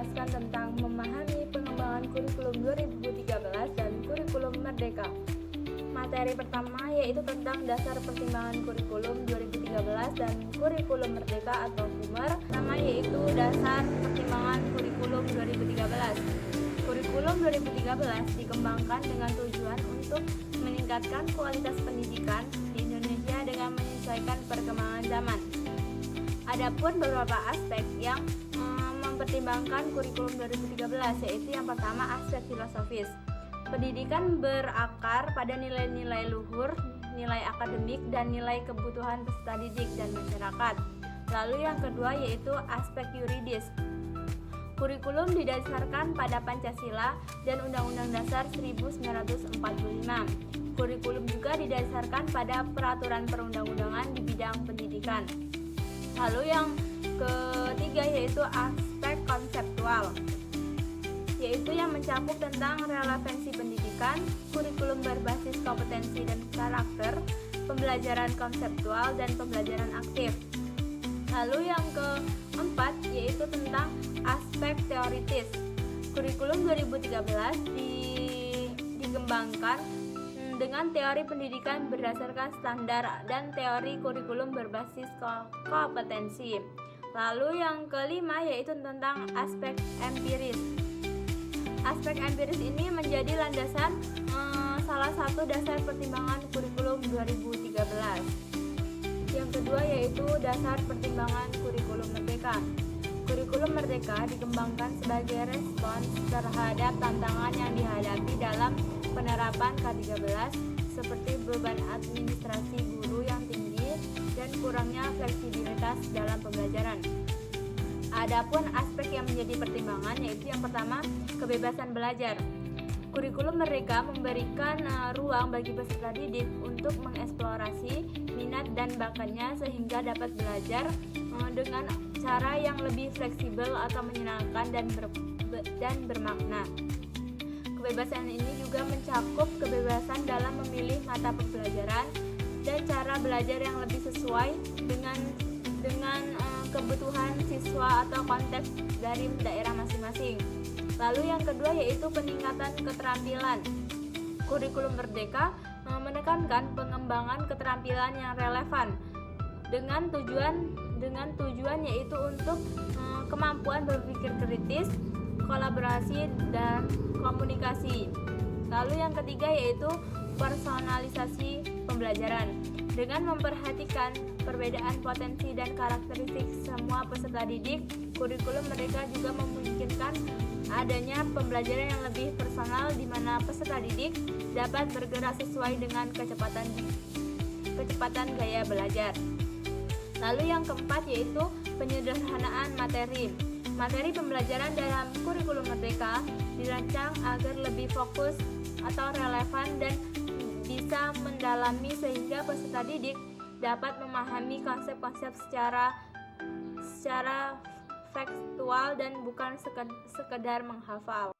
menjelaskan tentang memahami pengembangan kurikulum 2013 dan kurikulum merdeka. Materi pertama yaitu tentang dasar pertimbangan kurikulum 2013 dan kurikulum merdeka atau KUMER. Pertama yaitu dasar pertimbangan kurikulum 2013. Kurikulum 2013 dikembangkan dengan tujuan untuk meningkatkan kualitas pendidikan di Indonesia dengan menyesuaikan perkembangan zaman. Adapun beberapa aspek yang mempertimbangkan kurikulum 2013 yaitu yang pertama aspek filosofis. Pendidikan berakar pada nilai-nilai luhur, nilai akademik, dan nilai kebutuhan peserta didik dan masyarakat. Lalu yang kedua yaitu aspek yuridis. Kurikulum didasarkan pada Pancasila dan Undang-Undang Dasar 1945. Kurikulum juga didasarkan pada peraturan perundang-undangan di bidang pendidikan. Lalu yang ketiga yaitu aspek konseptual, yaitu yang mencakup tentang relevansi pendidikan, kurikulum berbasis kompetensi dan karakter, pembelajaran konseptual, dan pembelajaran aktif. Lalu yang keempat yaitu tentang aspek teoritis. Kurikulum 2013 dikembangkan dengan teori pendidikan berdasarkan standar dan teori kurikulum berbasis kompetensi. Lalu yang kelima yaitu tentang aspek empiris. Aspek empiris ini menjadi landasan salah satu dasar pertimbangan kurikulum 2013. Yang kedua yaitu dasar pertimbangan kurikulum merdeka. Kurikulum merdeka dikembangkan sebagai respons terhadap tantangan yang dihadapi dalam penerapan K13 seperti beban administrasi guru yang tinggi dan kurangnya fleksibilitas dalam pembelajaran. Adapun aspek yang menjadi pertimbangan yaitu yang pertama kebebasan belajar. Kurikulum merdeka memberikan ruang bagi peserta didik untuk mengeksplorasi minat dan bakatnya sehingga dapat belajar dengan cara yang lebih fleksibel atau menyenangkan dan bermakna. Kebebasan ini juga mencakup kebebasan dalam memilih mata pembelajaran dan cara belajar yang lebih sesuai dengan kebutuhan siswa atau konteks dari daerah masing-masing. Lalu yang kedua yaitu peningkatan keterampilan. Kurikulum merdeka menekankan pengembangan keterampilan yang relevan dengan tujuan yaitu untuk kemampuan berpikir kritis, kolaborasi, dan komunikasi. Lalu yang ketiga yaitu personalisasi pembelajaran. Dengan memperhatikan perbedaan potensi dan karakteristik semua peserta didik, kurikulum merdeka juga memungkinkan adanya pembelajaran yang lebih personal di mana peserta didik dapat bergerak sesuai dengan kecepatan gaya belajar. Lalu yang keempat yaitu penyederhanaan materi. Materi pembelajaran dalam kurikulum merdeka dirancang agar lebih fokus atau relevan dan bisa mendalami sehingga peserta didik dapat memahami konsep-konsep secara faktual dan bukan sekedar menghafal.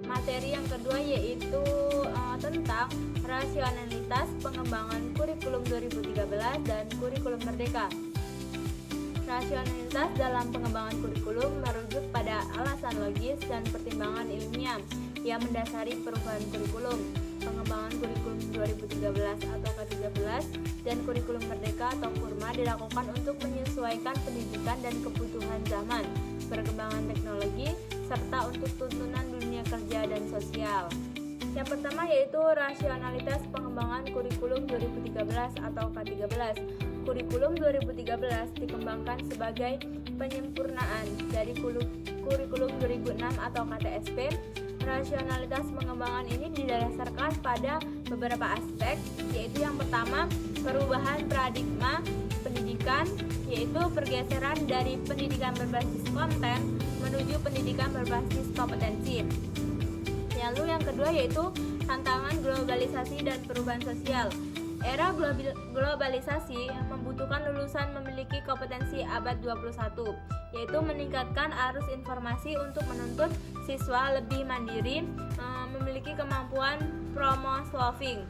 Materi yang kedua yaitu tentang rasionalitas pengembangan kurikulum 2013 dan kurikulum merdeka. Rasionalitas dalam pengembangan kurikulum merujuk pada alasan logis dan pertimbangan ilmiah yang mendasari perubahan kurikulum. Pengembangan kurikulum 2013 atau K13 dan kurikulum merdeka atau KURMA dilakukan untuk menyesuaikan pendidikan dan kebutuhan zaman, perkembangan teknologi, serta untuk tuntunan dunia kerja dan sosial. Yang pertama yaitu rasionalitas pengembangan kurikulum 2013 atau K13. Kurikulum 2013 dikembangkan sebagai penyempurnaan dari kurikulum 2006 atau KTSP. Rasionalitas pengembangan ini didasarkan pada beberapa aspek, yaitu yang pertama perubahan paradigma pendidikan, yaitu pergeseran dari pendidikan berbasis konten menuju pendidikan berbasis kompetensi. Lalu yang kedua yaitu tantangan globalisasi dan perubahan sosial. Era globalisasi membutuhkan lulusan memiliki kompetensi abad 21, yaitu meningkatkan arus informasi untuk menuntut siswa lebih mandiri, memiliki kemampuan problem solving.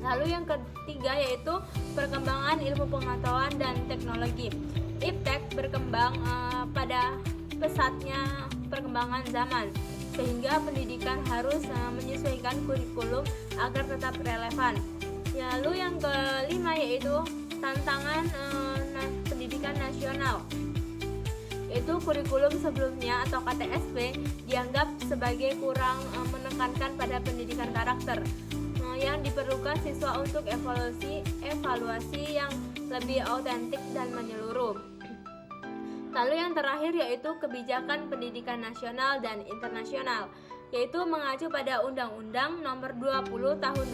Lalu yang ketiga yaitu perkembangan ilmu pengetahuan dan teknologi. Iptek berkembang pada pesatnya perkembangan zaman, sehingga pendidikan harus menyesuaikan kurikulum agar tetap relevan. Lalu yang kelima yaitu tantangan pendidikan nasional, yaitu kurikulum sebelumnya atau KTSP dianggap sebagai kurang menekankan pada pendidikan karakter, yang diperlukan siswa untuk evaluasi yang lebih autentik dan menyeluruh. Lalu yang terakhir yaitu kebijakan pendidikan nasional dan internasional, yaitu mengacu pada Undang-Undang Nomor 20 Tahun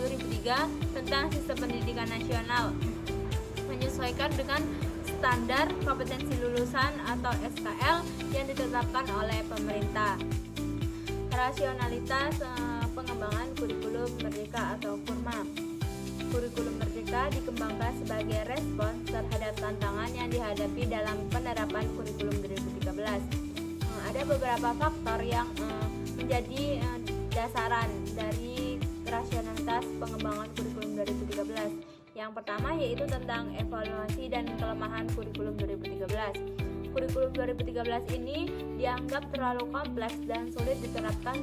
2003 tentang Sistem Pendidikan Nasional, menyesuaikan dengan standar kompetensi lulusan atau SKL yang ditetapkan oleh pemerintah. Rasionalitas pengembangan kurikulum merdeka atau KURMA. Kurikulum merdeka dikembangkan sebagai respons terhadap tantangan yang dihadapi dalam penerapan kurikulum 2013. Ada beberapa faktor yang menjadi dasaran dari rasionalitas pengembangan kurikulum 2013. Yang pertama yaitu tentang evaluasi dan kelemahan kurikulum 2013. Kurikulum 2013 ini dianggap terlalu kompleks dan sulit diterapkan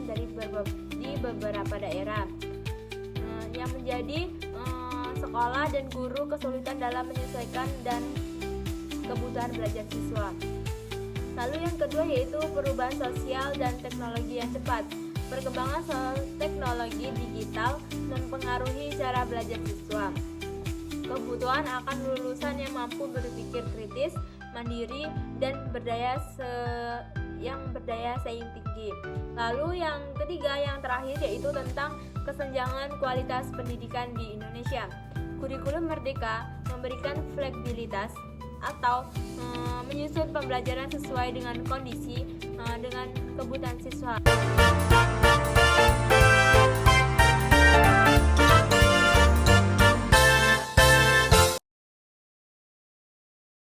di beberapa daerah, yang menjadi sekolah dan guru kesulitan dalam menyesuaikan dan kebutuhan belajar siswa. Lalu yang kedua yaitu perubahan sosial dan teknologi yang cepat. Perkembangan teknologi digital mempengaruhi cara belajar siswa. Kebutuhan akan lulusan yang mampu berpikir kritis, mandiri, dan berdaya saing tinggi. Lalu yang ketiga, yang terakhir yaitu tentang kesenjangan kualitas pendidikan di Indonesia. Kurikulum merdeka memberikan fleksibilitas atau menyusun pembelajaran sesuai dengan kondisi dengan kebutuhan siswa.